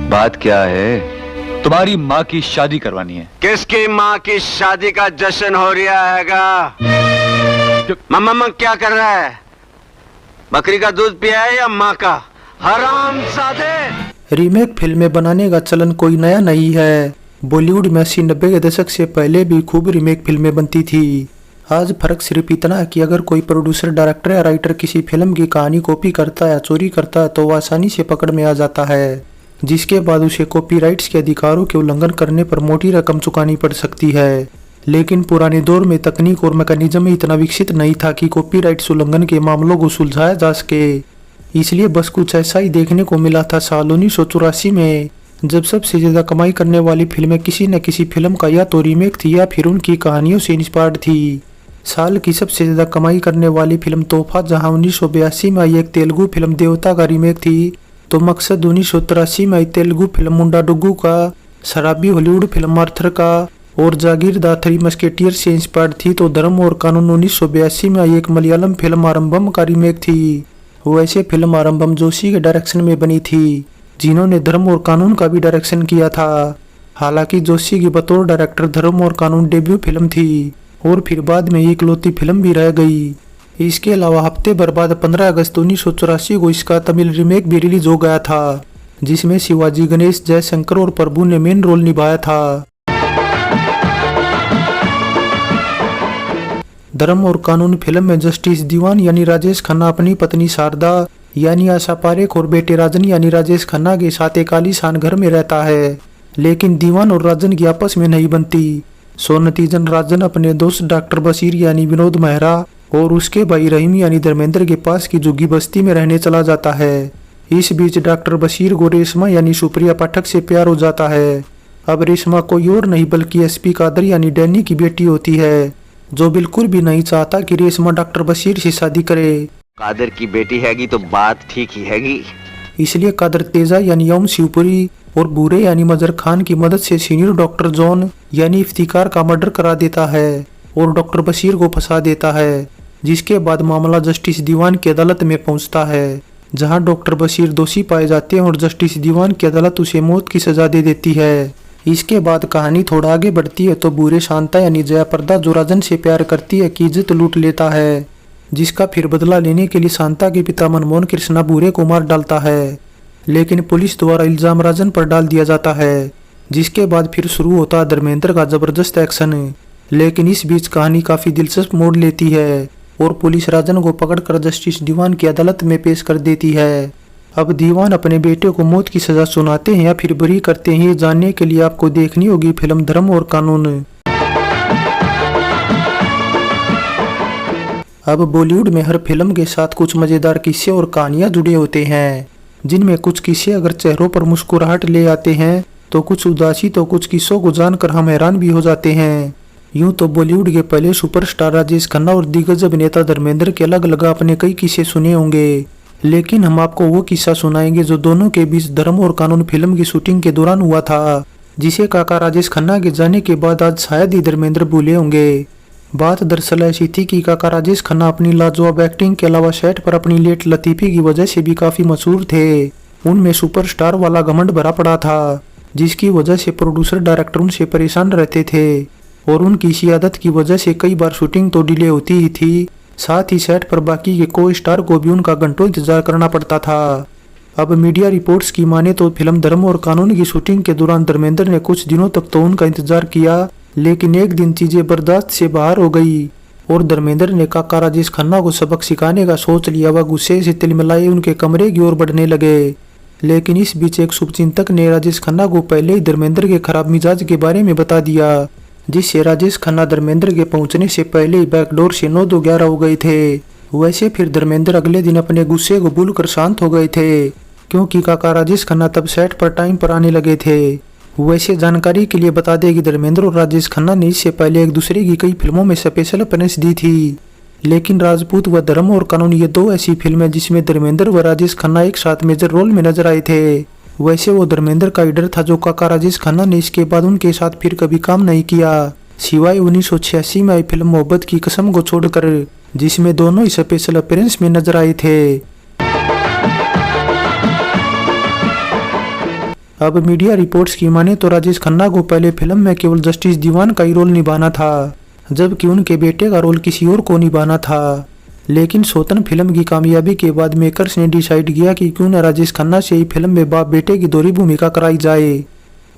बात क्या है? तुम्हारी माँ की शादी करवानी है। किसकी माँ की शादी का जश्न हो रहा हैगा? मम्मा क्या कर रहा है? बकरी का दूध पिया है या माँ का? हरामजादे। रीमेक फिल्में बनाने का चलन कोई नया नहीं है। बॉलीवुड में 80-90 के दशक से पहले भी खूब रीमेक फिल्में बनती थी। आज फर्क सिर्फ इतना है कि अगर कोई प्रोड्यूसर, डायरेक्टर या राइटर किसी फिल्म की कहानी कॉपी करता है या चोरी करता है तो वह आसानी से पकड़ में आ जाता है, जिसके बाद उसे कॉपीराइट्स के अधिकारों के उल्लंघन करने पर मोटी रकम चुकानी पड़ सकती है। लेकिन पुराने दौर में तकनीक और मैकेनिज्म इतना विकसित नहीं था कि कॉपीराइट्स उल्लंघन के मामलों को सुलझाया जा सके। इसलिए बस कुछ ऐसा ही देखने को मिला था साल 1984 में, जब सबसे ज्यादा कमाई करने वाली फिल्में किसी न किसी फिल्म का या तो रीमेक थी या फिर उनकी कहानियों से इंस्पायर्ड थी। साल की सबसे ज्यादा कमाई करने वाली फिल्म तोहफा जहां 1982 में आई एक तेलुगु फिल्म देवता का रीमेक थी, तो मकसद 1983 में आई तेलुगु फिल्म मुंडा डुग्गू का, शराबी हॉलीवुड फिल्म आर्थर का और जागीरदार थ्री मस्केटियर से इंस्पायर्ड थी, तो धर्म और कानून 1982 में आई एक मलयालम फिल्म आरंभम का रीमेक थी। वैसे फिल्म आरंभम जोशी के डायरेक्शन में बनी थी, जिन्होंने धर्म और कानून का भी डायरेक्शन किया था। हालांकि जोशी की बतौर डायरेक्टर धर्म और कानून डेब्यू फिल्म थी और फिर बाद में इकलौती फिल्म भी रह गई। इसके अलावा हफ्ते भर बाद 15 अगस्त 1984 को इसका तमिल रीमेक भी रिलीज हो गया था, जिसमें शिवाजी गणेश, जयशंकर और प्रभु ने मेन रोल निभाया था। धर्म और कानून फिल्म में जस्टिस दीवान यानी राजेश खन्ना अपनी पत्नी शारदा यानी आशा पारेख और बेटे राजन यानी राजेश खन्ना के साथ एक आलीशान घर में रहता है, लेकिन दीवान और राजन की आपस में नहीं बनती। सो नतीजन राजन अपने दोस्त डॉक्टर बशीर यानी विनोद मेहरा और उसके भाई रहीम यानी धर्मेंद्र के पास की झुग्गी बस्ती में रहने चला जाता है। इस बीच डॉक्टर बशीर को रेशमा यानी सुप्रिया पाठक से प्यार हो जाता है। अब रेशमा कोई और नहीं बल्कि एसपी कादर यानी डैनी की बेटी होती है, जो बिल्कुल भी नहीं चाहता कि रेशमा डॉक्टर बशीर से शादी करे। कादर की बेटी हैगी तो बात ठीक ही हैगी। इसलिए कादर तेजा यानी ओम शिवपुरी और बूरे यानी मजर खान की मदद से सीनियर डॉक्टर जॉन यानी इफ्तिकार का मर्डर करा देता है और डॉक्टर बशीर को फंसा देता है, जिसके बाद मामला जस्टिस दीवान की अदालत में पहुंचता है, जहां डॉक्टर बशीर दोषी पाए जाते हैं और जस्टिस दीवान की अदालत उसे मौत की सजा दे देती है। इसके बाद कहानी थोड़ा आगे बढ़ती है तो बूरे शांता यानी जयाप्रदा जो राजन से प्यार करती है की इज्जत लूट लेता है, जिसका फिर बदला लेने के लिए शांता के पिता मनमोहन कृष्णा बूरे को मार डालता है, लेकिन पुलिस द्वारा इल्जाम राजन पर डाल दिया जाता है। जिसके बाद फिर शुरू होता है धर्मेंद्र का जबरदस्त एक्शन। लेकिन इस बीच कहानी काफी दिलचस्प मोड़ लेती है और पुलिस राजन को पकड़कर जस्टिस दीवान की अदालत में पेश कर देती है। अब दीवान अपने बेटे को मौत की सजा सुनाते हैं या फिर बरी करते हैं, ये जानने के लिए आपको देखनी होगी फिल्म धर्म और कानून। अब बॉलीवुड में हर फिल्म के साथ कुछ मजेदार किस्से और कहानियां जुड़े होते हैं, जिनमें कुछ किस्से अगर चेहरों पर मुस्कुराहट ले आते हैं तो कुछ उदासी, तो कुछ किस्सों को जानकर हम हैरान भी हो जाते हैं। यूं तो बॉलीवुड के पहले सुपरस्टार राजेश खन्ना और दिग्गज अभिनेता धर्मेंद्र के अलग अलग अपने कई किस्से सुने होंगे, लेकिन हम आपको वो किस्सा सुनाएंगे जो दोनों के बीच धर्म और कानून फिल्म की शूटिंग के दौरान हुआ था, जिसे काका राजेश खन्ना के जाने के बाद आज शायद ही धर्मेंद्र भूले होंगे। बात दरअसल ऐसी थी कि काका राजेश खन्ना अपनी लाजवाब एक्टिंग के अलावा सेट पर अपनी लेट लतीफी की वजह से भी काफी मशहूर थे। उनमें सुपरस्टार वाला घमंड भरा पड़ा था, जिसकी वजह से प्रोड्यूसर डायरेक्टर उनसे परेशान रहते थे और उनकी इसी आदत की वजह से कई बार शूटिंग तो डिले होती ही थी, साथ ही सेट पर बाकी के को स्टार को भी उनका घंटों इंतजार करना पड़ता था। अब मीडिया रिपोर्ट्स की माने तो फिल्म धर्म और कानून की शूटिंग के दौरान धर्मेंद्र ने कुछ दिनों तक तो उनका इंतजार किया, लेकिन एक दिन चीजें बर्दाश्त से बाहर हो गई और धर्मेंद्र ने काका राजेश खन्ना को सबक सिखाने का सोच लिया। वह गुस्से से तिलमिलाए उनके कमरे की ओर बढ़ने लगे, लेकिन इस बीच एक शुभचिंतक ने राजेश खन्ना को पहले ही धर्मेंद्र के खराब मिजाज के बारे में बता दिया, जिससे राजेश खन्ना धर्मेंद्र के पहुंचने से पहले ही बैकडोर से 9-2-11 हो गए थे। वैसे फिर धर्मेंद्र अगले दिन अपने गुस्से को भूलकर शांत हो गए थे, क्योंकि काका राजेश खन्ना तब सेट पर टाइम पर आने लगे थे। वैसे जानकारी के लिए बता दें कि धर्मेंद्र और राजेश खन्ना ने इससे पहले एक दूसरे की कई फिल्मों में स्पेशल अपीयरेंस दी थी, लेकिन राजपूत व धर्म और कानून ये दो ऐसी फिल्में जिसमें धर्मेंद्र व राजेश खन्ना एक साथ मेजर रोल में नजर आए थे। वैसे वो धर्मेंद्र का लीडर था जो काका राजेश खन्ना ने इसके बाद उनके साथ फिर कभी काम नहीं किया, सिवाय 1986 में आई फिल्म मोहब्बत की कसम को छोड़कर, जिसमें दोनों ही स्पेशल अपीयरेंस में नजर आए थे। अब मीडिया रिपोर्ट्स की माने तो राजेश खन्ना को पहले फिल्म में केवल जस्टिस दीवान का ही रोल निभाना था, जबकि उनके बेटे का रोल किसी और को निभाना था। लेकिन सौतन फिल्म की कामयाबी के बाद मेकर्स ने डिसाइड किया कि क्यों न राजेश खन्ना से ही फिल्म में बाप बेटे की दोहरी भूमिका कराई जाए।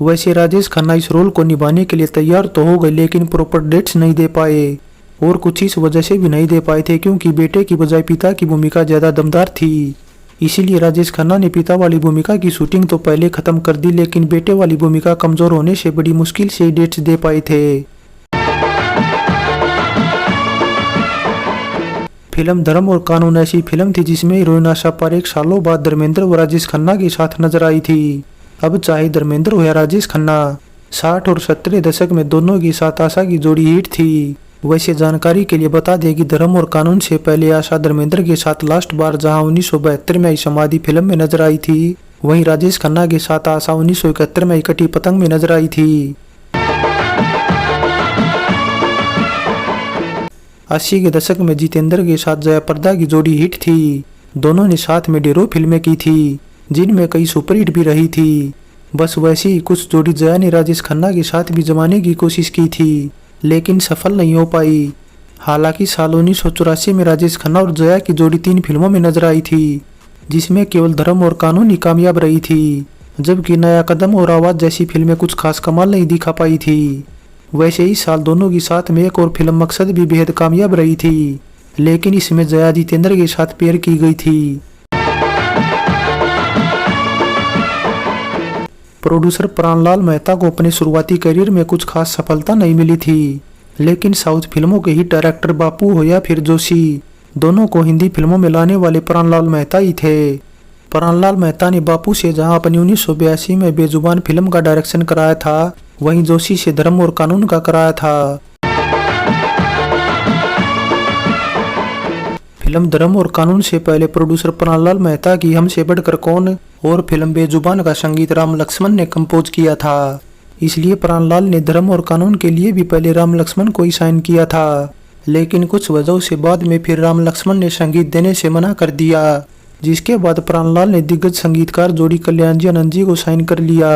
वैसे राजेश खन्ना इस रोल को निभाने के लिए तैयार तो हो गए, लेकिन प्रॉपर डेट्स नहीं दे पाए, और कुछ इस वजह से भी नहीं दे पाए थे क्योंकि बेटे की बजाय पिता की भूमिका ज्यादा दमदार थी। इसीलिए राजेश खन्ना ने पिता वाली भूमिका की शूटिंग तो पहले खत्म कर दी, लेकिन बेटे वाली भूमिका कमजोर होने से बड़ी मुश्किल से डेट्स दे पाए थे। फिल्म धर्म और कानून ऐसी फिल्म थी जिसमें हीरोइन आशा पारेख सालों बाद धर्मेंद्र व राजेश खन्ना के साथ नजर आई थी। अब चाहे धर्मेंद्र हो या राजेश खन्ना, 60 और 70 दशक में दोनों के साथ आशा की जोड़ी हिट थी। वैसे जानकारी के लिए बता दें कि धर्म और कानून से पहले आशा धर्मेंद्र के साथ लास्ट बार जहां 1972 में आई समाधि फिल्म में नजर आई थी, वहीं राजेश खन्ना के साथ आशा 1971 में कटी पतंग में नजर आई थी। 80 के दशक में जितेंद्र के साथ जयाप्रदा की जोड़ी हिट थी। दोनों ने साथ में ढेरों फिल्में की थी, जिनमें कई सुपरहिट भी रही थी। बस वैसे ही कुछ जोड़ी जया ने राजेश खन्ना के साथ भी जमाने की कोशिश की थी, लेकिन सफल नहीं हो पाई। हालांकि साल 1984 में राजेश खन्ना और जया की जोड़ी 3 फिल्मों में नजर आई थी, जिसमें केवल धर्म और कानून ही कामयाब रही थी, जबकि नया कदम और आवाज जैसी फिल्में कुछ खास कमाल नहीं दिखा पाई थी। वैसे ही साल दोनों की साथ में एक और फिल्म मकसद भी बेहद कामयाब रही थी, लेकिन इसमें जया जितेंद्र के साथ पेयर की गई थी। प्रोड्यूसर प्राणलाल मेहता को अपने शुरुआती करियर में कुछ खास सफलता नहीं मिली थी, लेकिन साउथ फिल्मों के ही डायरेक्टर बापू हो या फिर जोशी, दोनों को हिंदी फिल्मों में लाने वाले प्राणलाल मेहता ही थे। प्राणलाल मेहता ने बापू से जहां अपनी 1982 में बेजुबान फिल्म का डायरेक्शन कराया था, वहीं जोशी से धर्म और कानून का कराया था। फिल्म धर्म और कानून से पहले प्रोड्यूसर प्राणलाल मेहता की हमसे बढ़कर कौन और फिल्म बेजुबान का संगीत राम लक्ष्मण ने कंपोज किया था। इसलिए प्राणलाल ने धर्म और कानून के लिए भी पहले राम लक्ष्मण को ही साइन किया था, लेकिन कुछ वजहों से बाद में फिर राम लक्ष्मण ने संगीत देने से मना कर दिया, जिसके बाद प्राणलाल ने दिग्गज संगीतकार जोड़ी कल्याण जी आनंद जी को साइन कर लिया।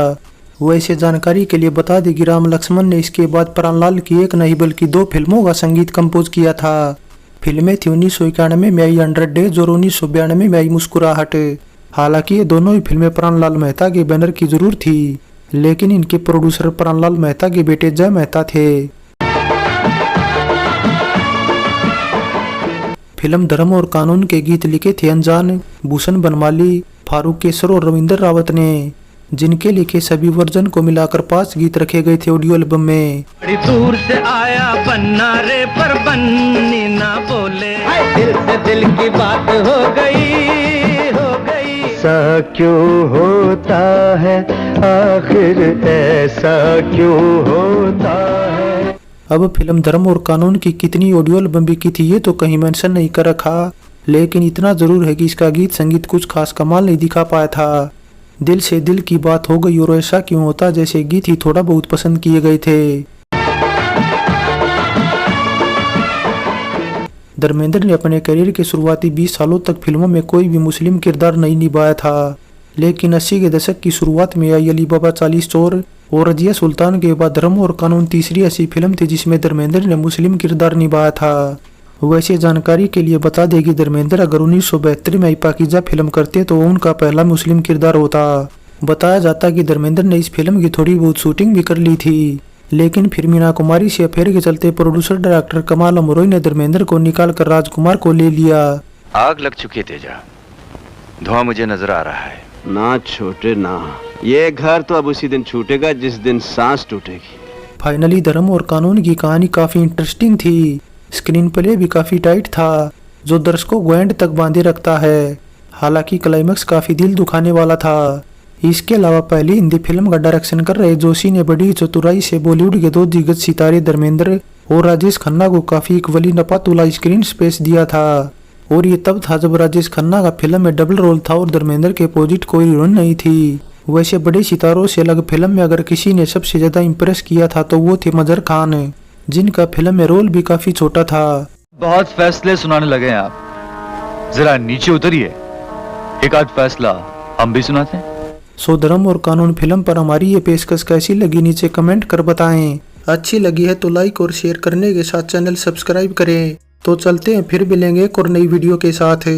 वैसे जानकारी के लिए बता दें कि राम लक्ष्मण ने इसके बाद प्राणलाल की एक नहीं बल्कि 2 फिल्मों का संगीत कंपोज किया था। फिल्में थी 1991 में आई 100 डेज और 1992 में आई मुस्कुराहट। हालांकि ये दोनों ही फिल्में प्राणलाल मेहता के बैनर की जरूर थी, लेकिन इनके प्रोड्यूसर प्राणलाल मेहता के बेटे जय मेहता थे। फिल्म धर्म और कानून के गीत लिखे थे अनजान, भूषण बनमाली, फारूक केसर और रविंदर रावत ने, जिनके लिखे सभी वर्जन को मिलाकर 5 गीत रखे गए थे ऑडियो एल्बम में। बड़ी दूर से आया बन्ना रे पर बन्नी ना बोले, दिल से दिल की बात हो गई। ऐसा क्यों होता है आखिर, ऐसा क्यों होता है। अब फिल्म धर्म और कानून की कितनी ऑडियो एल्बम बिकी थी ये तो कहीं मेंशन नहीं कर रखा, लेकिन इतना जरूर है कि इसका गीत संगीत कुछ खास कमाल नहीं दिखा पाया था। दिल से दिल की बात हो गई और ऐसा क्यों होता जैसे गीत ही थोड़ा बहुत पसंद किए गए थे। धर्मेंद्र ने अपने करियर के शुरुआती 20 सालों तक फिल्मों में कोई भी मुस्लिम किरदार नहीं निभाया था, लेकिन 80 के दशक की शुरुआत में आई अली बाबा 40 चोर और रजिया सुल्तान के बाद धर्म और कानून तीसरी ऐसी फिल्म थी जिसमें धर्मेंद्र ने मुस्लिम किरदार निभाया था। वैसे जानकारी के लिए बता दें कि धर्मेंद्र अगर 1972 में आई पाकीजा फिल्म करते तो वो उनका पहला मुस्लिम किरदार होता। बताया जाता कि धर्मेंद्र ने इस फिल्म की थोड़ी बहुत शूटिंग भी कर ली थी, लेकिन फिर मीना कुमारी से अफेयर के चलते प्रोड्यूसर डायरेक्टर कमाल अमरोई ने धर्मेंद्र को निकाल कर राजकुमार को ले लिया। आग लग चुकी है तेजा, धुआं मुझे नजर आ रहा है। ना छोटे ना, ये घर तो अब उसी दिन छूटेगा जिस दिन सांस टूटेगी। फाइनली धर्म और कानून की कहानी काफी इंटरेस्टिंग थी। स्क्रीन प्ले भी काफी टाइट था, जो दर्शकों को एंड तक बांधे रखता है। हालांकि क्लाइमैक्स काफी दिल दुखाने वाला था। इसके अलावा पहली हिंदी फिल्म का डायरेक्शन कर रहे जोशी ने बड़ी चतुराई से बॉलीवुड के 2 दिग्गज सितारे धर्मेंद्र और राजेश खन्ना को काफी इक्वली नपातुला स्क्रीन स्पेस दिया था। और ये तब था जब राजेश खन्ना का फिल्म में डबल रोल था और धर्मेंद्र के अपोजिट कोई हीरोइन नहीं थी। वैसे बड़े सितारों से अलग फिल्म में अगर किसी ने सबसे ज्यादा इम्प्रेस किया था तो वो थे मजहर खान, जिनका फिल्म में रोल भी काफी छोटा था। बहुत फैसले सुनाने लगे हैं आप, जरा नीचे उतरिए, एक आध फैसला हम भी सुनाते हैं। सो धर्म और कानून फिल्म पर हमारी ये पेशकश कैसी लगी नीचे कमेंट कर बताएं। अच्छी लगी है तो लाइक और शेयर करने के साथ चैनल सब्सक्राइब करें। तो चलते हैं, फिर मिलेंगे एक और नई वीडियो के साथ।